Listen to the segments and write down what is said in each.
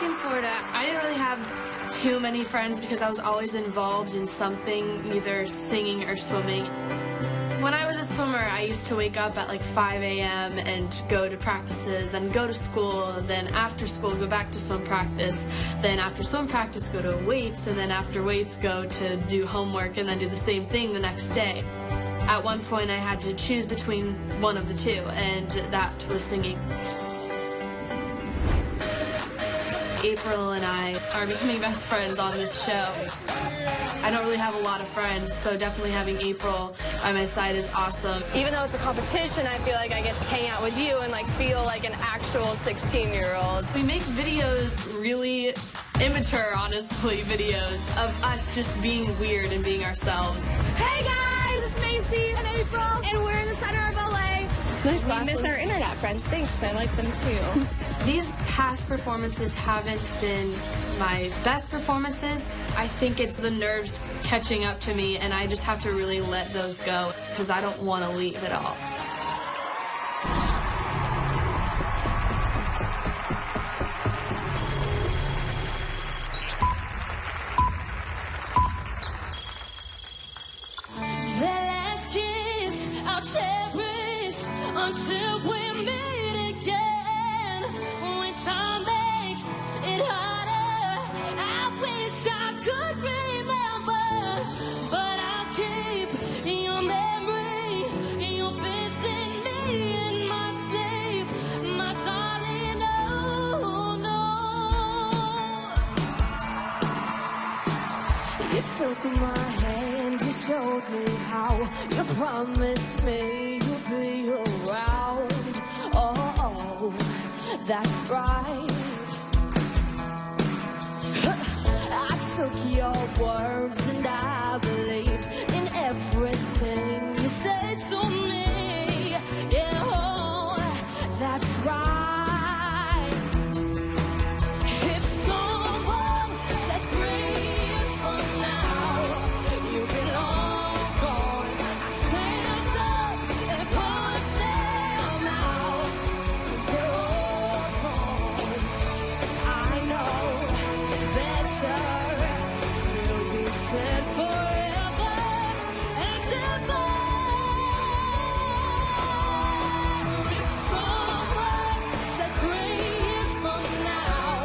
in Florida, I didn't really have too many friends because I was always involved in something, either singing or swimming. When I was a swimmer, I used to wake up at like 5 a.m. and go to practices, then go to school, then after school go back to swim practice, then after swim practice go to weights, and then after weights go to do homework and then do the same thing the next day. At one point I had to choose between one of the two, and that was singing. April and I are becoming best friends on this show. I don't really have a lot of friends, so definitely having April by my side is awesome. Even though it's a competition, I feel like I get to hang out with you and like feel like an actual 16-year-old. We make videos really immature, honestly, videos of us just being weird and being ourselves. Hey guys, it's Macy and April, and we're in the center of LA. Nice we miss our internet friends. Thanks, I like them too. These past performances haven't been my best performances. I think it's the nerves catching up to me, and I just have to really let those go because I don't want to leave at all. Until we meet again, when time makes it harder, I wish I could remember, but I'll keep your memory, you'll visit me in my sleep, my darling, oh no. You took my hand, you showed me how, you promised me you'd be around. Oh, that's right. I took your words and I believed in everything you said to me. Yeah, oh, that's right. If someone said 3 years from now you'll be long gone, I stand up and punch them out, 'cause they're all gone. I know better still be said forever and ever. If someone says 3 years from now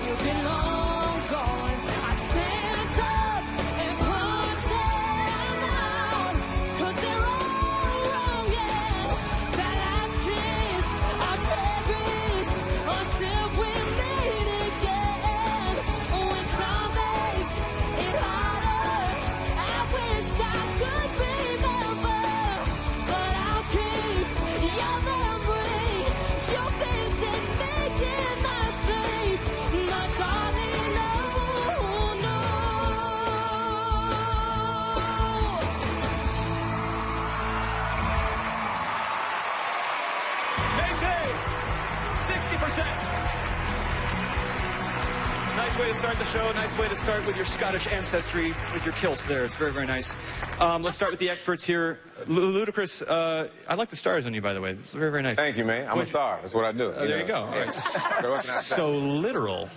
you'll be long gone, I stand up and punch them out, 'cause they're all wrong, yeah. That last kiss I'll cherish until we meet again. When time makes it harder, I wish I could remember, but I'll keep your memory. You'll visit me in my sleep, my darling, oh no. Macy, 60%. Nice way to start the show. Nice way to start with your Scottish ancestry, with your kilt there. It's very, very nice. Let's start with the experts here. Ludacris, I like the stars on you, by the way. It's very, very nice. Thank you, man. I'm a star. That's what I do. There you go. All right. So what can I say? So literal.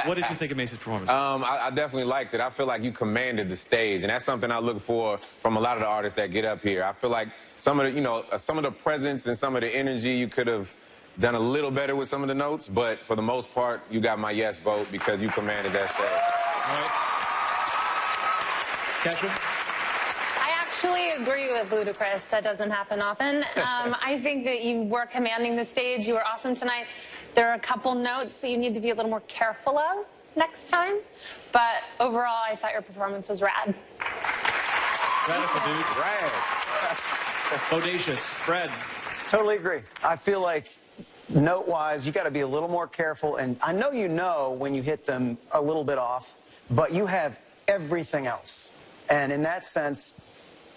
What did you think of Macy's performance? I definitely liked it. I feel like you commanded the stage, and that's something I look for from a lot of the artists that get up here. I feel like some of the, some of the presence and some of the energy, you could have done a little better with some of the notes, but for the most part, you got my yes vote because you commanded that stage. All right. Katrin? I actually agree with Ludacris. That doesn't happen often. I think that you were commanding the stage. You were awesome tonight. There are a couple notes that you need to be a little more careful of next time. But overall, I thought your performance was rad. Radical, dude. Rad. Bodacious. Fred? Totally agree. I feel like note-wise, you got to be a little more careful. And I know you know when you hit them a little bit off, but you have everything else. And in that sense,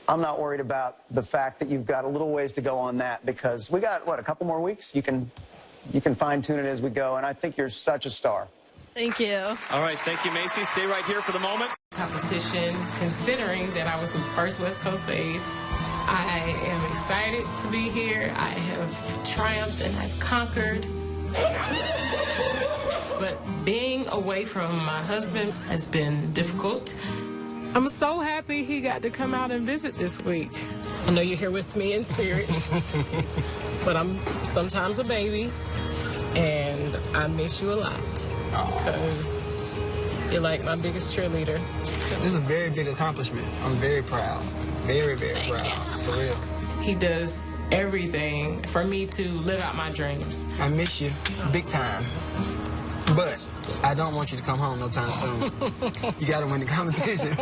I'm not worried about the fact that you've got a little ways to go on that, because we got, what, a couple more weeks? You can fine-tune it as we go, and I think you're such a star. Thank you. All right, thank you, Macy. Stay right here for the moment. Competition, considering that I was the first West Coast save. I am excited to be here. I have triumphed and I've conquered. but being away from my husband has been difficult. I'm so happy he got to come out and visit this week. I know you're here with me in spirit, but I'm sometimes a baby, and I miss you a lot because you're like my biggest cheerleader. This is a very big accomplishment. I'm very proud. Very, very proud. For real. He does everything for me to live out my dreams. I miss you big time. But I don't want you to come home no time soon. You got to win the competition.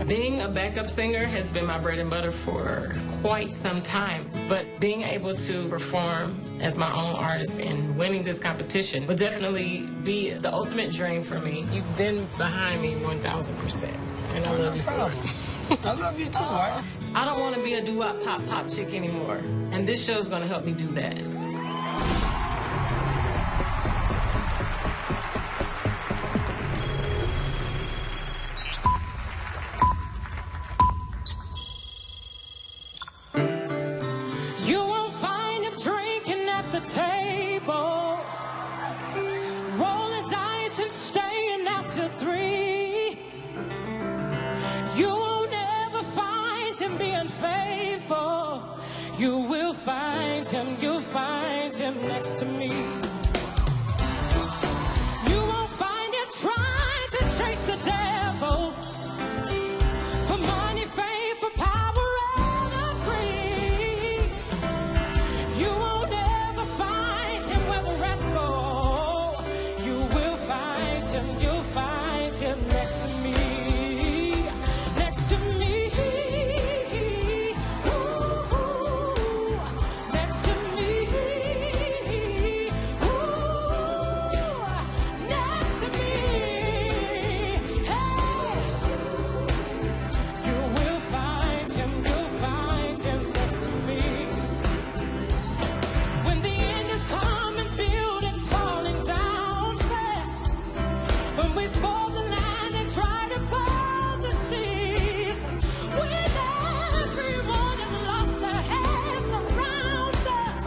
Being a backup singer has been my bread and butter for quite some time. But being able to perform as my own artist and winning this competition would definitely be the ultimate dream for me. You've been behind me 1,000%. And I love you for it. I love you too, wife. I don't want to be a doo-wop pop chick anymore. And this show's going to help me do that. Table, rolling dice and staying out till 3. You won't ever find him being faithful. You will find him, you'll find him next to me. You won't find him trying to chase the devil for money, fame, for power, and greed. You won't find him where the rest go. You will find him, you'll find him next to me. Next to me. Ooh, next to me. Ooh, next to me. Hey, you will find him, you'll find him next to me. When the end is coming, buildings falling down fast. When we spoil the land and try to burn the seas. When everyone has lost their heads around us.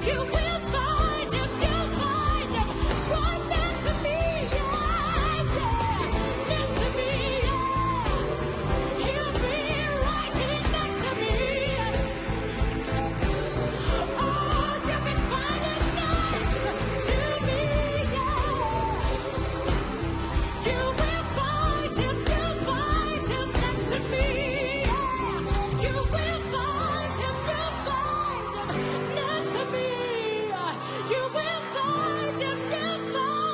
You will find him, you'll find him right next to me, yeah, yeah. Next to me, yeah. He'll be right here next to me. Oh, you can find him next to me, yeah. You will find him, you'll find him next to me, yeah. You will find him, you'll find him next to me. You will find him, you'll find him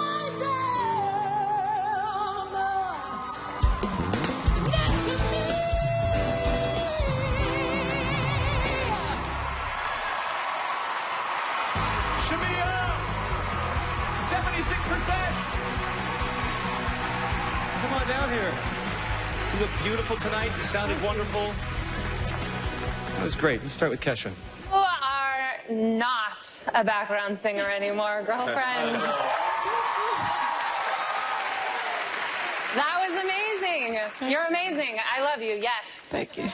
next to me. Shamia, 76%. Come on down here. You look beautiful tonight. You sounded wonderful. That was great. Let's start with Kesha. You are not a background singer anymore, girlfriend. That was amazing. You're amazing. I love you, yes. Thank you.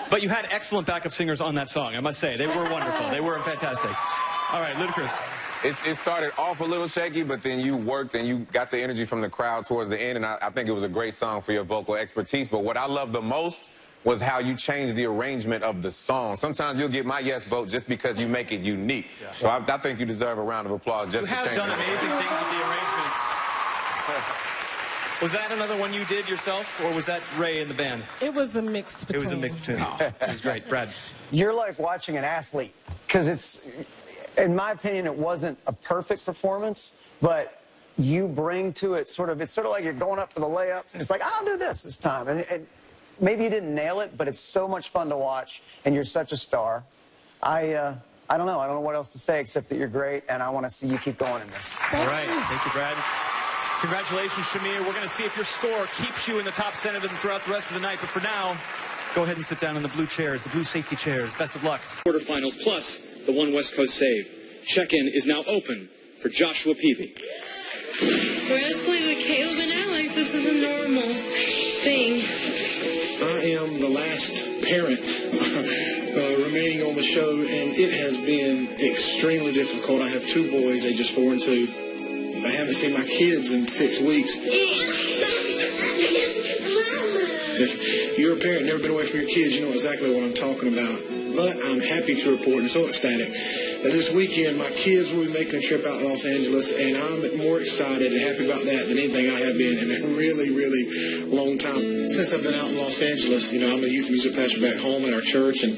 But you had excellent backup singers on that song, I must say. They were wonderful. They were fantastic. All right, Ludacris. It started off a little shaky, but then you worked and you got the energy from the crowd towards the end, and I think it was a great song for your vocal expertise. But what I loved the most was how you changed the arrangement of the song. Sometimes you'll get my yes vote just because you make it unique. Yeah. So I think you deserve a round of applause just for changing. You have done amazing things with the arrangements. Was that another one you did yourself, or was that Ray in the band? It was a mix between. It was a mix between. It was great. Brad. You're like watching an athlete, because it's, in my opinion, it wasn't a perfect performance, but you bring to it it's sort of like you're going up for the layup, and it's like, I'll do this time. And maybe you didn't nail it, but it's so much fun to watch, and you're such a star. I don't know. I don't know what else to say except that you're great, and I want to see you keep going in this. All right. Thank you, Brad. Congratulations, Shamia. We're going to see if your score keeps you in the top 7 throughout the rest of the night. But for now, go ahead and sit down in the blue chairs, the blue safety chairs. Best of luck. Quarterfinals plus the one West Coast save. Check-in is now open for Joshua Peavy. Wrestling with Caleb and Alex, this is a normal thing. I am the last parent remaining on the show, and it has been extremely difficult. I have 2 boys, ages 4 and 2. I haven't seen my kids in 6 weeks. If you're a parent, never been away from your kids, you know exactly what I'm talking about. But I'm happy to report, and so ecstatic, that this weekend my kids will be making a trip out to Los Angeles, and I'm more excited and happy about that than anything I have been in a really, really long time. Since I've been out in Los Angeles, you know, I'm a youth music pastor back home at our church, and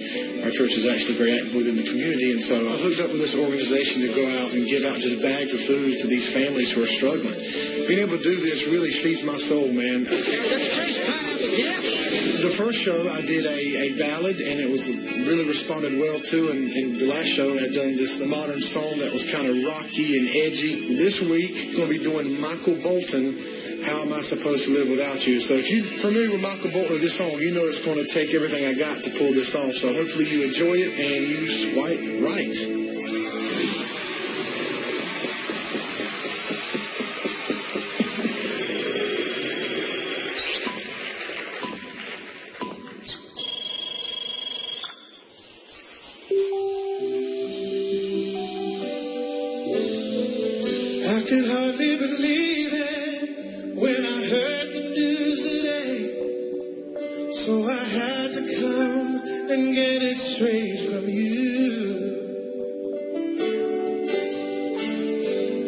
our church is actually very active within the community, and so I hooked up with this organization to go out and give out just bags of food to these families who are struggling. Being able to do this really feeds my soul, man. The first show I did a ballad, and it was really responded well to, and the last show I had done this modern song that was kind of rocky and edgy. This week I'm going to be doing Michael Bolton, How Am I Supposed to Live Without You? So if you're familiar with Michael Bolton or this song, you know it's going to take everything I got to pull this off. So hopefully you enjoy it and you swipe right. I could hardly believe it when I heard the news today. So I had to come and get it straight from you.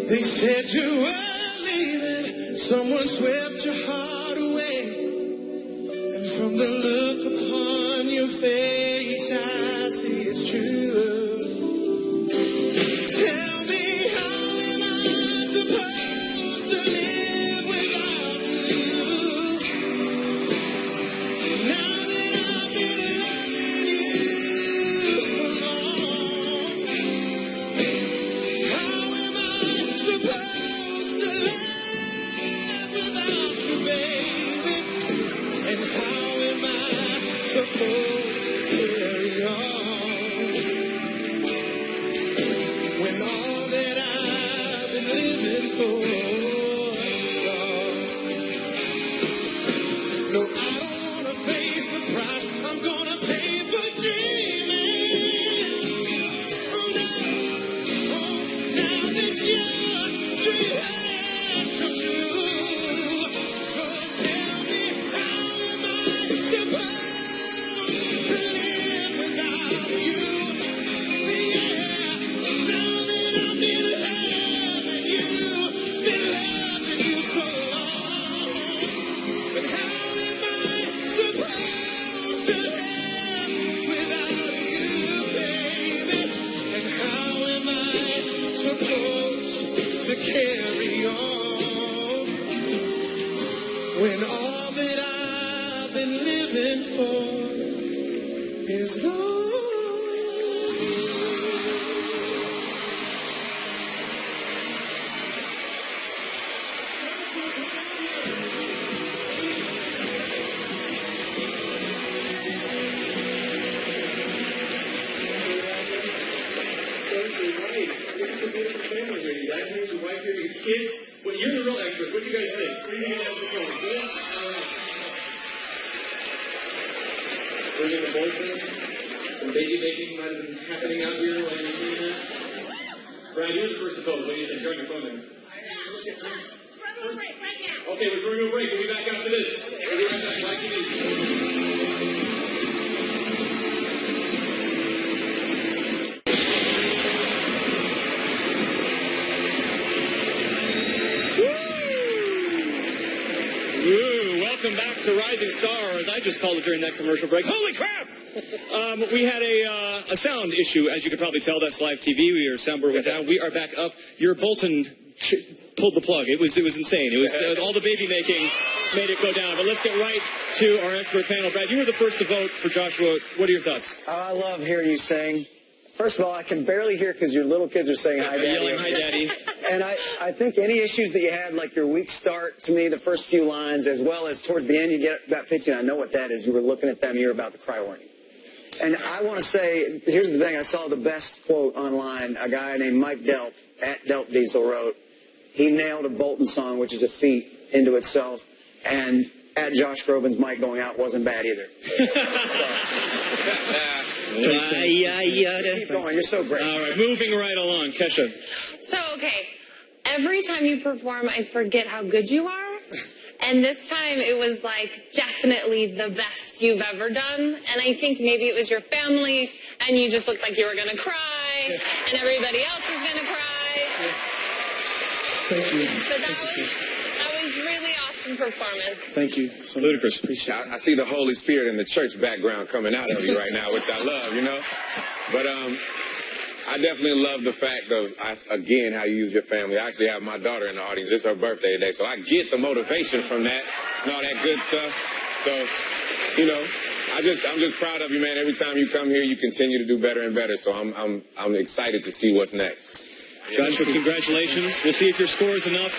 They said you were leaving, someone swept your heart away. And from the look upon your face, I see it's true. Tell me, how am I supposed to live without you? Now that I've been loving you so long, how am I supposed to live without you, baby? And how am I supposed to carry on when all that I've been living for is gone? No, I don't want to face the price I'm gonna pay for dreaming. Oh no, oh, now that your dream has come true. So tell me, how am I supposed to live without you? Yeah, now that I've been loving you so long. But how am I supposed to live without you, baby? And how am I supposed to carry on when all that I've been living for is gone? Kids, well, you're the real experts. What do you guys think? What do you think of the phone? Good? All right. Bringing the boyfriend. Some baby making might have been happening out here while you're seeing that. Brad, you're the first to vote. What do you think? You're on your phone there. Okay, we're throwing a break. We'll be back after this. We'll be right back. Like you do. Welcome back to Rising Star, as I just called it during that commercial break. Holy crap! We had a sound issue, as you can probably tell. That's live TV. Our soundboard went down. We are back up. Your Bolton pulled the plug. It was insane. It was all the baby making made it go down. But let's get right to our expert panel. Brad, you were the first to vote for Joshua. What are your thoughts? I love hearing you sing. First of all, I can barely hear because your little kids are saying hi, Daddy. Yelling, hi, Daddy. And I think any issues that you had, like your weak start, to me, the first few lines, as well as towards the end, you get that pitch, and I know what that is. You were looking at them, you were about to cry, weren't you? And I want to say, here's the thing. I saw the best quote online. A guy named Mike Delp, at Delp Diesel, wrote, he nailed a Bolton song, which is a feat into itself. And at Josh Groban's Mike going out wasn't bad either. Keep going. You're so great. All right, moving right along. Kesha. So, okay, every time you perform, I forget how good you are. And this time it was like definitely the best you've ever done. And I think maybe it was your family and you just looked like you were going to cry and everybody else was going to cry. Thank you. But that was really awesome performance. Thank you. So Ludacris. Appreciate it. I see the Holy Spirit in the church background coming out of you right now, which I love, you know? But I definitely love the fact of, again, how you use your family. I actually have my daughter in the audience. It's her birthday today, so I get the motivation from that and all that good stuff. So, you know, I'm just proud of you, man. Every time you come here, you continue to do better and better. So I'm excited to see what's next. Joshua, congratulations. We'll see if your score is enough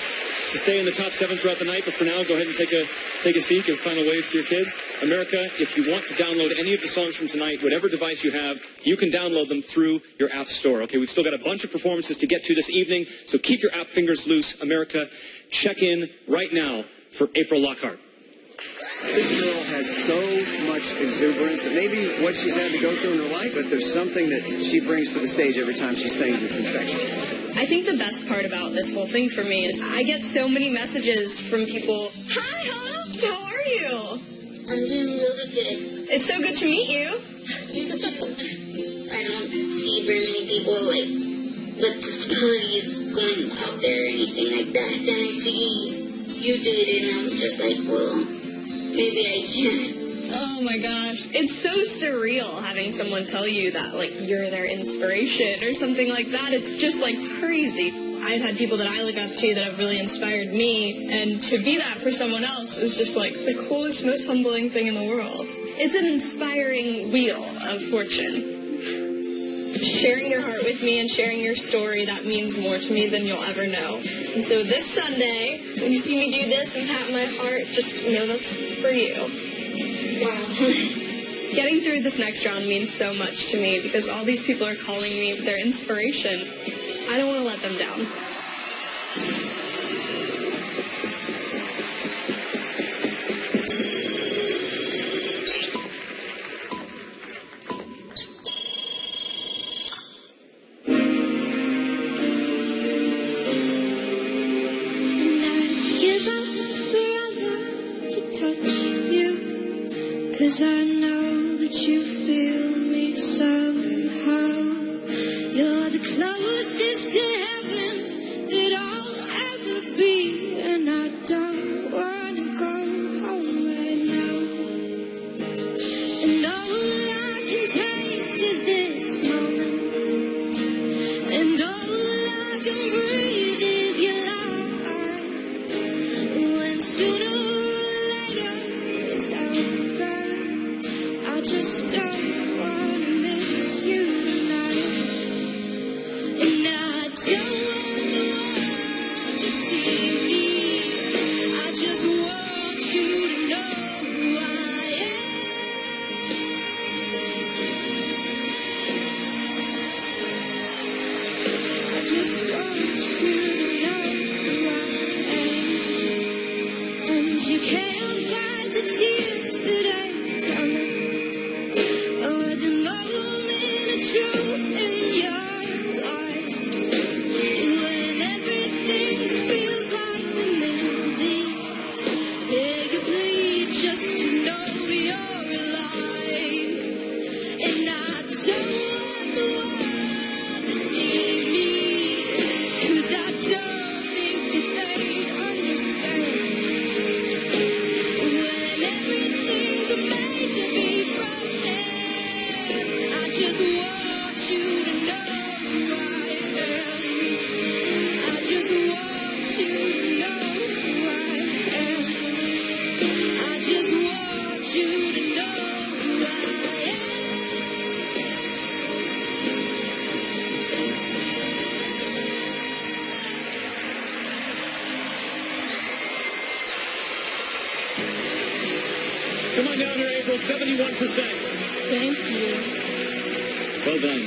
to stay in the top 7 throughout the night. But for now, go ahead and take a seat, give a final wave to your kids. America, if you want to download any of the songs from tonight, whatever device you have, you can download them through your app store. Okay, we've still got a bunch of performances to get to this evening, so keep your app fingers loose. America, check in right now for April Lockhart. This girl has so much exuberance, and maybe what she's had to go through in her life, but there's something that she brings to the stage every time she sings that's infectious. I think the best part about this whole thing for me is I get so many messages from people. Hi, Hope, how are you? I'm doing really good. It's so good to meet you. You too. I don't see very many people like with disabilities going out there or anything like that. Then I see you do it, and I'm just like, well, maybe I can. Oh my gosh. It's so surreal having someone tell you that, like, you're their inspiration or something like that. It's just, like, crazy. I've had people that I look up to that have really inspired me, and to be that for someone else is just, like, the coolest, most humbling thing in the world. It's an inspiring wheel of fortune. Sharing your heart with me and sharing your story, that means more to me than you'll ever know. And so this Sunday, when you see me do this and pat my heart, just know that's for you. Wow. Getting through this next round means so much to me because all these people are calling me their inspiration. I don't want to let them down. Cause I know that you feel me somehow. You're the closest to heaven that I'll ever be. And I don't wanna go home right now. And all I can taste is this moment. And all I can breathe is your light. When sooner or later it's over, I just don't want to miss you tonight. And I don't want the world to see me. I just want you to know who I am. I just want you to know who I am. And you can't fight the tears that ain't coming. Truth in your eyes. When everything feels like the movies, yeah, you bleed just to know you're alive. And I don't want the world to see me, 'cause I don't think that they'd understand. When everything's made to be broken, I just want you to know who I am. I just want you to know who I am. I just want you to know who I am. Come on down here, April, 71%. Thank you. Well done.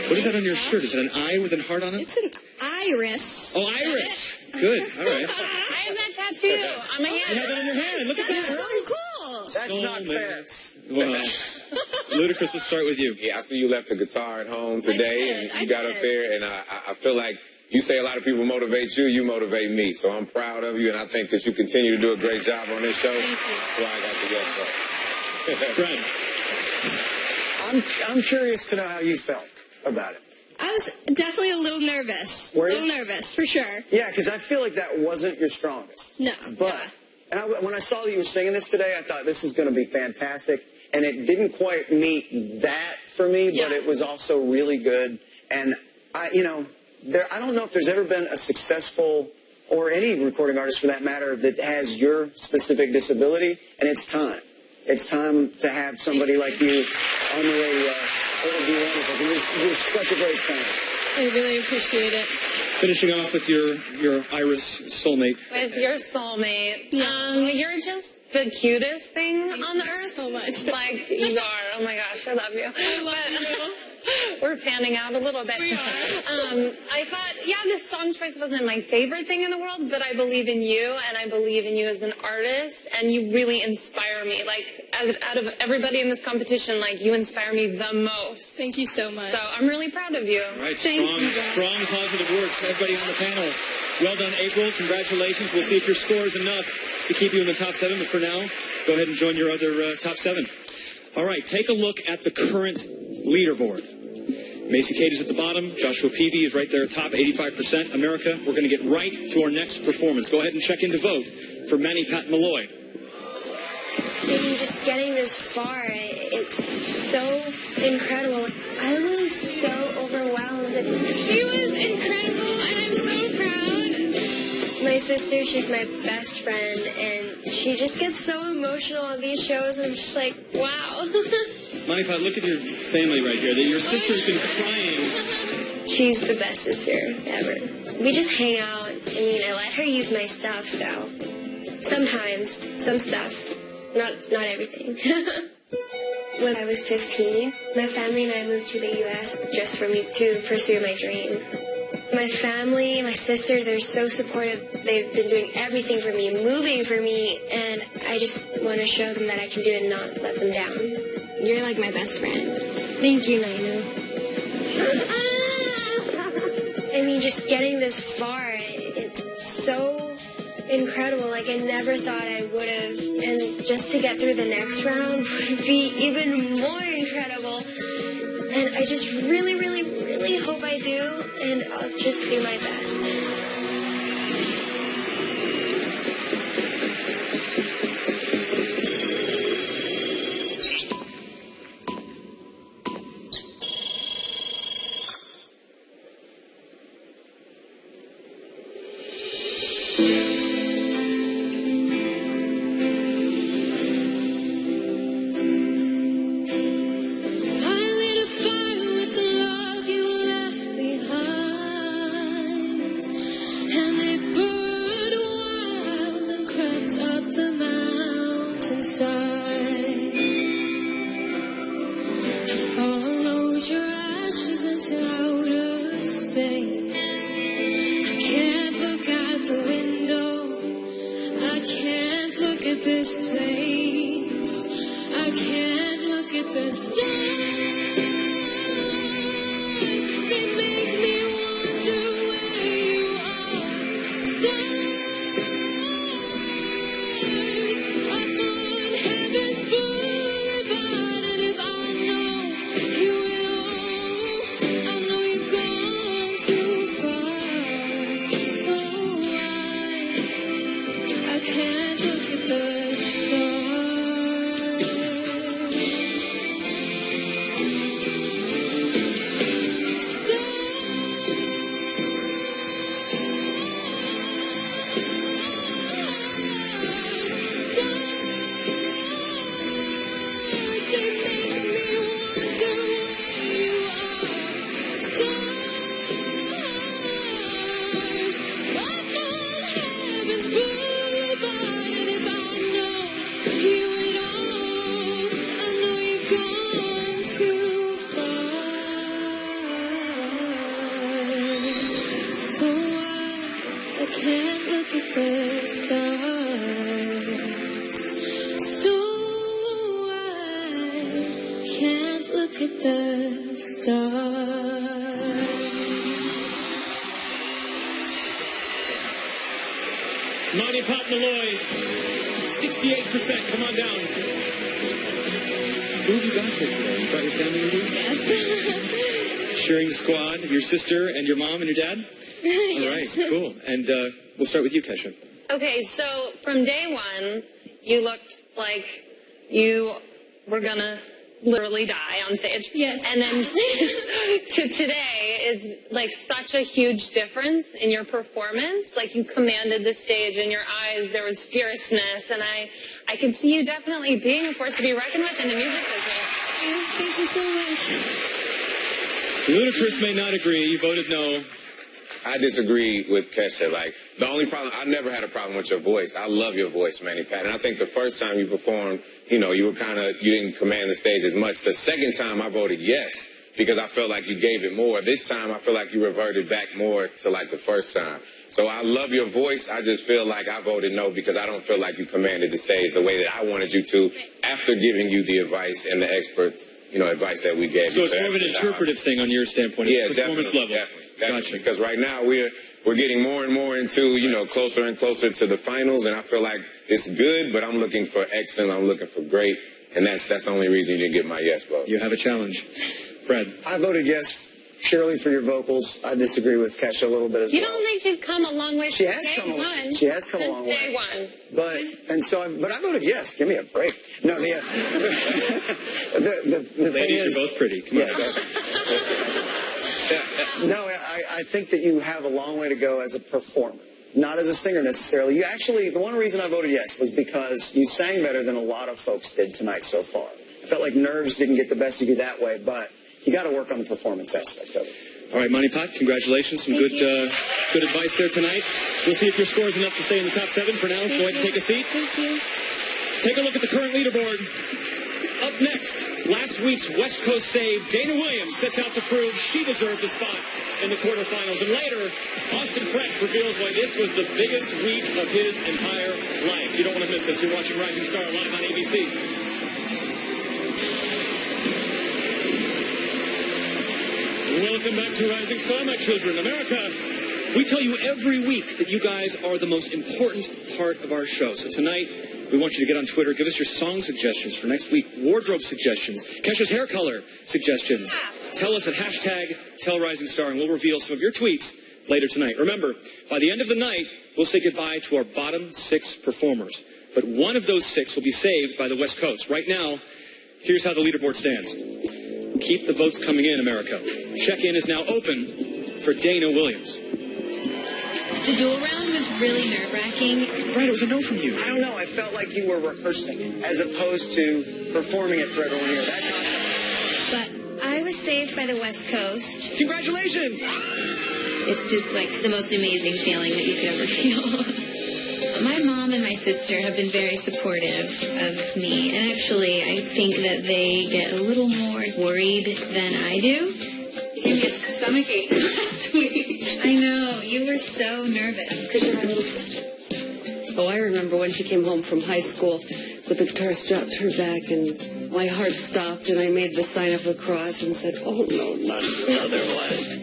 What is that on your shirt? Is it an eye with a heart on it? It's an iris. Oh, iris. Good. All right. I have that tattoo on my You hand. have that on your hand. Look at That's that. so cool. That's not fair. Well, Ludacris, let's start with you. Yeah, I see you left the guitar at home today, did, and I you got did. up there, and I feel like you say a lot of people motivate you, you motivate me. So I'm proud of you, and I think that you continue to do a great job on this show. That's why I got the guest Fred. I'm curious to know how you felt about it. I was definitely a little nervous. Were you? A little nervous, for sure. Yeah, because I feel like that wasn't your strongest. No. But when I saw that you were singing this today, I thought this is going to be fantastic. And it didn't quite meet that for me, but it was also really good. And I don't know if there's ever been a successful, or any recording artist for that matter, that has your specific disability, and it's time. It's time to have somebody like you on the radio. It would be wonderful. You're such a great singer. I really appreciate it. Finishing off with your Iris soulmate. With your soulmate. You're just the cutest thing on the earth. So much. Like, you are. Oh my gosh, I love you. I love you. We're fanning out a little bit. We are. I thought, this song choice wasn't my favorite thing in the world, but I believe in you, and I believe in you as an artist, and you really inspire me. Like, out of everybody in this competition, like, you inspire me the most. Thank you so much. So I'm really proud of you. All right, Thank you, strong positive words to everybody on the panel. Well done, April. Congratulations. We'll see if your score is enough to keep you in the top 7, but for now, go ahead and join your other top 7. All right, take a look at the current leaderboard. Macy Cade is at the bottom. Joshua Peavy is right there at top, 85%. America, we're going to get right to our next performance. Go ahead and check in to vote for Manny Pat Malloy. Just getting this far, it's so incredible. I was so overwhelmed. She was incredible, and I'm so proud. My sister, she's my best friend, and she just gets so emotional on these shows. I'm just like, wow. Manny Pat, look at your family right here. Your sister's been crying. She's the best sister ever. We just hang out. I mean, I let her use my stuff, so sometimes, some stuff, not everything. When I was 15, my family and I moved to the U.S. just for me to pursue my dream. My family, my sister, they're so supportive. They've been doing everything for me, moving for me, and I just want to show them that I can do it and not let them down. You're like my best friend. Thank you, Nainu. I mean, just getting this far, it's so incredible. Like, I never thought I would have. And just to get through the next round would be even more incredible. And I just really, really, really hope I do. And I'll just do my best. Malloy, 68%. Come on down. Who have you got here today? You brought your family with you? Yes. Sharing the squad, your sister and your mom and your dad? Yes. All right, cool. And we'll start with you, Kesha. Okay, so from day one, you looked like you were going to literally die on stage. Yes. And then to today is like such a huge difference in your performance. Like you commanded the stage, in your eyes there was fierceness, and I could see you definitely being a force to be reckoned with in the music business. Thank you so much. Ludacris may not agree. You voted no. I disagree with Kesha. Like, the only problem, I never had a problem with your voice. I love your voice, Manny Pat. And I think the first time you performed, you know, you didn't command the stage as much. The second time I voted yes, because I felt like you gave it more. This time I feel like you reverted back more to like the first time. So I love your voice. I just feel like I voted no because I don't feel like you commanded the stage the way that I wanted you to after giving you the advice and the experts, you know, advice that we gave you. So it's more of an interpretive thing on your standpoint. Yeah, performance level. Definitely. Gotcha. Because right now we're getting more and more into, you know, closer and closer to the finals, and I feel like it's good, but I'm looking for excellent, I'm looking for great, and that's the only reason you didn't get my yes vote. You have a challenge. Brad. I voted yes purely for your vocals. I disagree with Kesha a little bit as well. You don't think she's come a long way She since has day come a long- one? she has come a Since long way. day one. But I voted yes. Give me a break. No, the thing Ladies, is, you're both pretty. Come on. No, I think that you have a long way to go as a performer, not as a singer necessarily. You actually, the one reason I voted yes was because you sang better than a lot of folks did tonight so far. I felt like nerves didn't get the best of you that way, but you got to work on the performance aspect of it. All right, Manny Pat, congratulations. Some good advice there tonight. We'll see if your score is enough to stay in the top 7 for now. Go ahead and take a seat. Thank you. Take a look at the current leaderboard. Up next, last week's West Coast save, Dana Williams sets out to prove she deserves a spot in the quarterfinals. And later, Austin Fresh reveals why this was the biggest week of his entire life. You don't want to miss this. You're watching Rising Star live on ABC. Welcome back to Rising Star, my children. America, we tell you every week that you guys are the most important part of our show. So tonight, we want you to get on Twitter, give us your song suggestions for next week, wardrobe suggestions, Kesha's hair color suggestions. Tell us at #TellRisingStar, and we'll reveal some of your tweets later tonight. Remember, by the end of the night, we'll say goodbye to our bottom 6 performers. But one of those 6 will be saved by the West Coast. Right now, here's how the leaderboard stands. Keep the votes coming in, America. Check-in is now open for Dana Williams. The duel round was really nerve-wracking. Right, it was a no from you. I don't know. I felt like you were rehearsing as opposed to performing it for everyone here. That's how. But I was saved by the West Coast. Congratulations! It's just like the most amazing feeling that you could ever feel. My mom and my sister have been very supportive of me, and actually I think that they get a little more worried than I do. You gave me a stomachache last week. I know, you were so nervous. Because you're my little sister. Oh, I remember when she came home from high school with the guitar strapped to her back, and my heart stopped, and I made the sign of the cross and said, oh, no, not another one.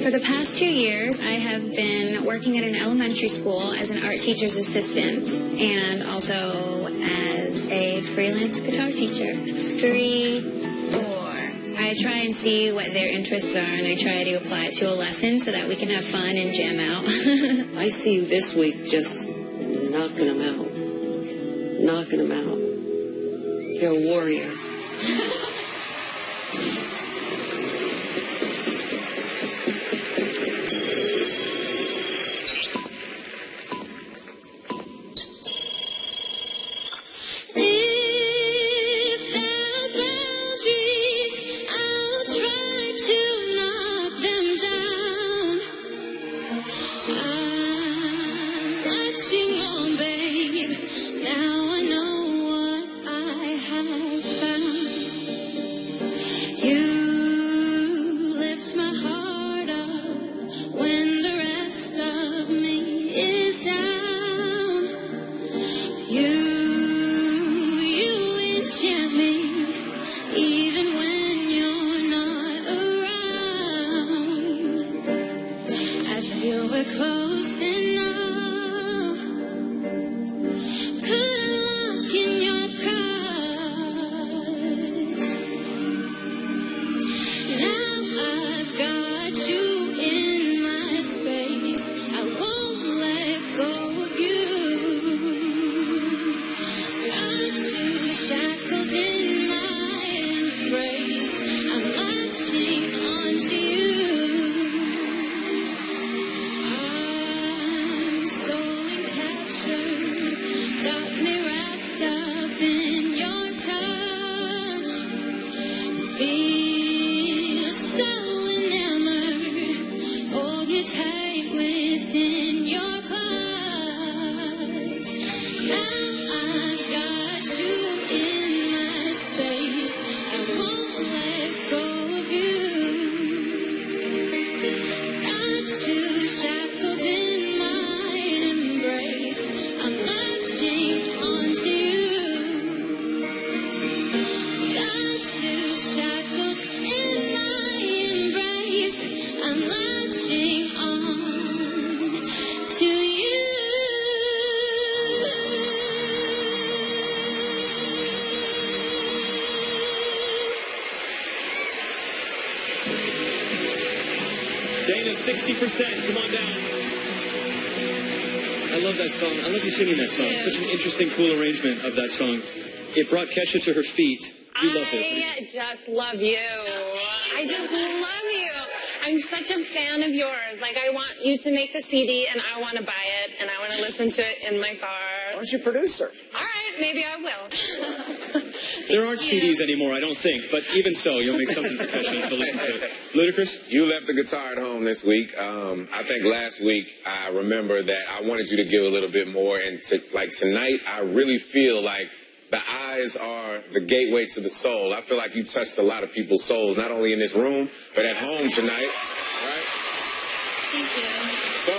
For the past 2 years, I have been working at an elementary school as an art teacher's assistant and also as a freelance guitar teacher. 3, 4. I try and see what their interests are, and I try to apply it to a lesson so that we can have fun and jam out. I see you this week just knocking them out. Knocking them out. You're a warrior. Close enough. 60%. Come on down. I love that song. I love you singing that song. Such an interesting, cool arrangement of that song. It brought Kesha to her feet. You love it. I just love you. I just love you. I'm such a fan of yours. Like, I want you to make the CD, and I want to buy it, and I want to listen to it in my car. Why don't you produce her? All right, maybe I will. There aren't CDs anymore, I don't think, but even so, you'll make something for Kesha to listen to. Ludacris? You left the guitar at home this week. I think last week I remember that I wanted you to give a little bit more, and tonight I really feel like the eyes are the gateway to the soul. I feel like you touched a lot of people's souls, not only in this room, but at home tonight. Right? Thank you. So,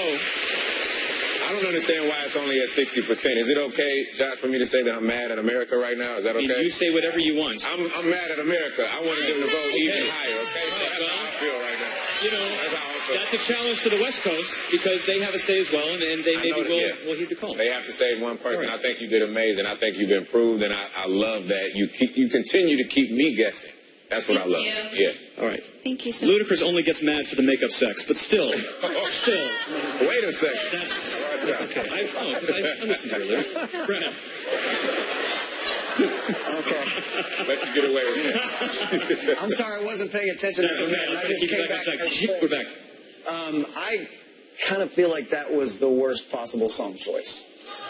I don't understand why it's only at 60%. Is it okay, Josh, for me to say that I'm mad at America right now? Is that okay? You say whatever you want. I'm mad at America. I wanted them to vote even higher, okay? So that's how I feel right now. You know, that's a challenge to the West Coast because they have a say as well, and they maybe will heed the call. They have to save one person. Right. I think you did amazing. I think you've improved, and I love that you continue to keep me guessing. That's what I love. You. Yeah. All right. Thank you so much. Ludacris only gets mad for the makeup sex, but still. Wait a second. That's okay. I listen to your lyrics. Brad. Okay. Let you get away with it. I'm sorry, I wasn't paying attention. Okay, I just came back. We're back. I kind of feel like that was the worst possible song choice.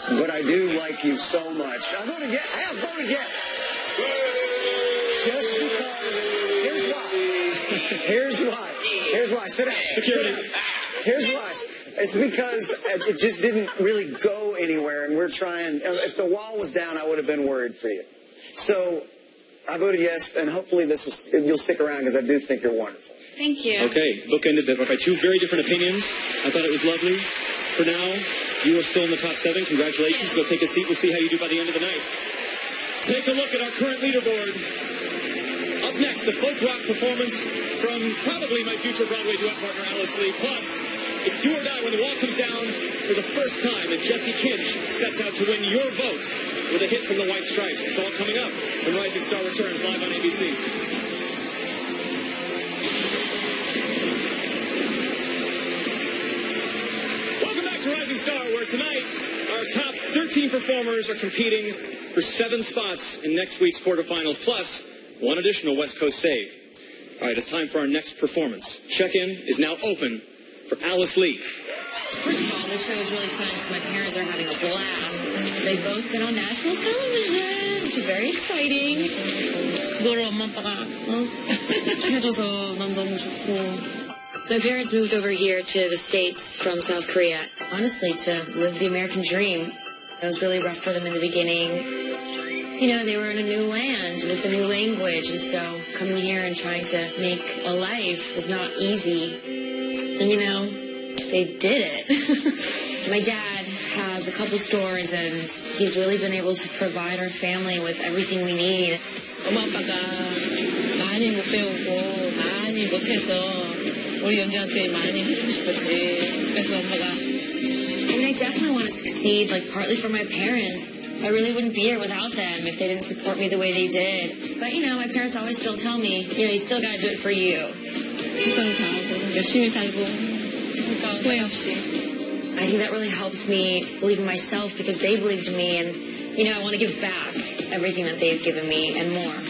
But I do like you so much. I have voted yes. Just because. Here's why. Sit down. Security. Here's why. It's because it just didn't really go anywhere, and we're trying. If the wall was down, I would have been worried for you. So I voted yes, and hopefully you'll stick around because I do think you're wonderful. Thank you. Okay, bookended by two very different opinions. I thought it was lovely. For now, you are still in the top 7. Congratulations. Go take a seat. We'll see how you do by the end of the night. Take a look at our current leaderboard. Up next, the folk rock performance from probably my future Broadway duet partner, Alice Lee. Plus, it's do or die when the wall comes down for the first time, and Jesse Kinch sets out to win your votes with a hit from the White Stripes. It's all coming up when Rising Star returns live on ABC. Welcome back to Rising Star, where tonight our top 13 performers are competing for 7 spots in next week's quarterfinals, plus 1 additional West Coast save. All right, it's time for our next performance. Check-in is now open for Alice Lee. First of all, this show is really fun because my parents are having a blast. They've both been on national television, which is very exciting. 그거를 엄마 아빠가 해줘서 난 너무 좋고. My parents moved over here to the States from South Korea, honestly, to live the American dream. It was really rough for them in the beginning. You know, they were in a new land with a new language, and so coming here and trying to make a life was not easy. And, you know, they did it. My dad has a couple stores, and he's really been able to provide our family with everything we need. 엄마 아빠가 많이 못 배우고 많이 못해서 우리 연주한테 많이 해주고 싶었지. 그래서 엄마가 I mean, I definitely want to succeed, like, partly for my parents. I really wouldn't be here without them if they didn't support me the way they did. But, you know, my parents always still tell me, you know, you still got to do it for you. 최선을 다하고 열심히 살고 후회 없이. I think that really helped me believe in myself because they believed in me, and, you know, I want to give back everything that they've given me and more.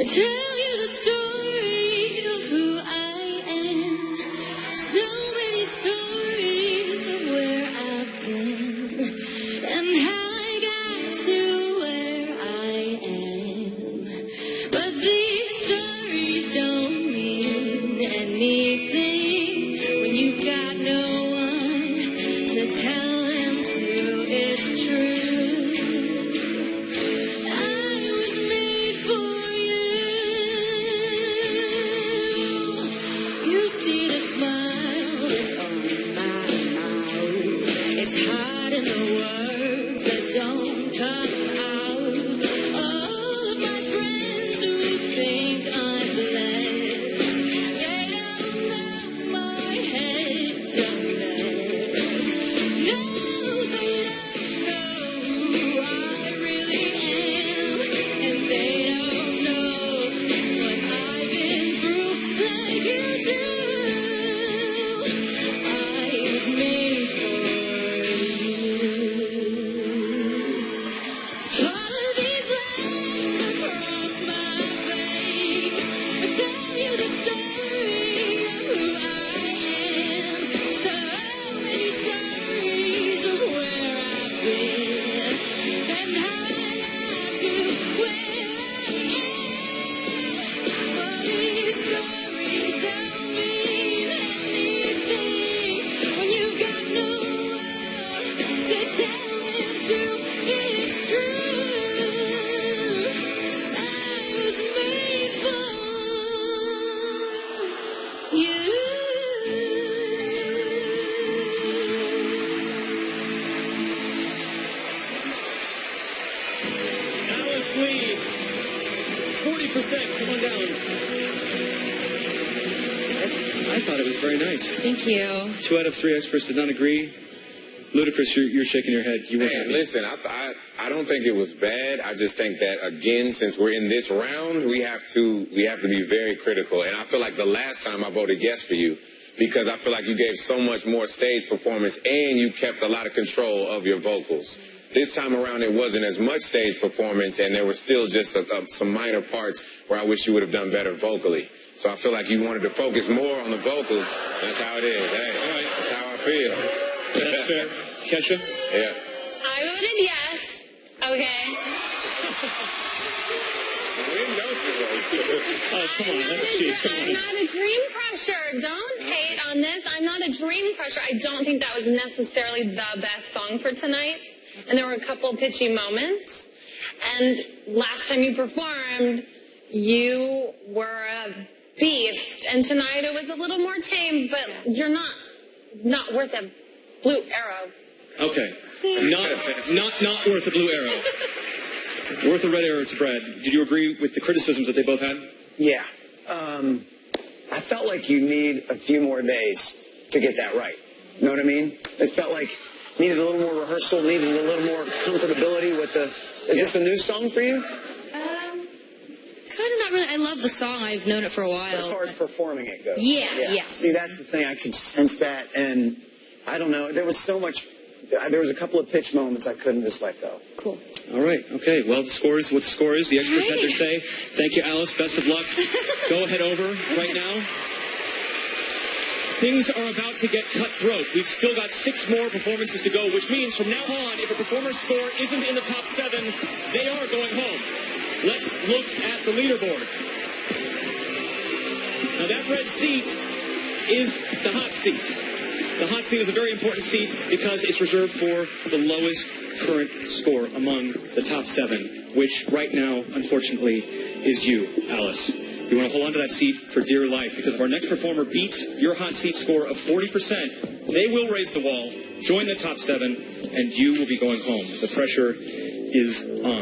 Tell you the story of who I am. So many stories of where I've been. I thought it was very nice. Thank you. 2 out of 3 experts did not agree. Ludacris, you're shaking your head. You weren't happy. Listen, I don't think it was bad. I just think that, again, since we're in this round, we have to be very critical. And I feel like the last time I voted yes for you, because I feel like you gave so much more stage performance and you kept a lot of control of your vocals. This time around, it wasn't as much stage performance, and there were still just some minor parts where I wish you would have done better vocally. So I feel like you wanted to focus more on the vocals. That's how it is. Hey, all right. That's how I feel. That's fair. Kesha? Yeah. I voted yes. Okay. Oh, come on, that's cheap. Come I'm on. not a dream crusher. Don't hate on this. I'm not a dream crusher. I don't think that was necessarily the best song for tonight. And there were a couple pitchy moments. And last time you performed, you were a beast. And tonight it was a little more tame, but you're not worth a blue arrow. Okay. Not worth a blue arrow. Worth a red arrow to Brad. Did you agree with the criticisms that they both had? Yeah. I felt like you need a few more days to get that right. You know what I mean? It felt like needed a little more rehearsal, needed a little more comfortability with the... Is this a new song for you? Kind of not really. I love the song. I've known it for a while. As far as performing it goes. Yeah. See, that's the thing. I can sense that, and I don't know. There was so much... There was a couple of pitch moments I couldn't just let go. Cool. All right. Okay. Well, the score is what the score is. The experts had their say. Thank you, Alice. Best of luck. Go ahead over right now. Things are about to get cutthroat. We've still got 6 more performances to go, which means from now on, if a performer's score isn't in the top 7, they are going home. Let's look at the leaderboard. Now, that red seat is the hot seat. The hot seat is a very important seat because it's reserved for the lowest current score among the top 7, which right now, unfortunately, is you, Alice. You want to hold on to that seat for dear life, because if our next performer beats your hot seat score of 40%, they will raise the wall, join the top 7, and you will be going home. The pressure is on.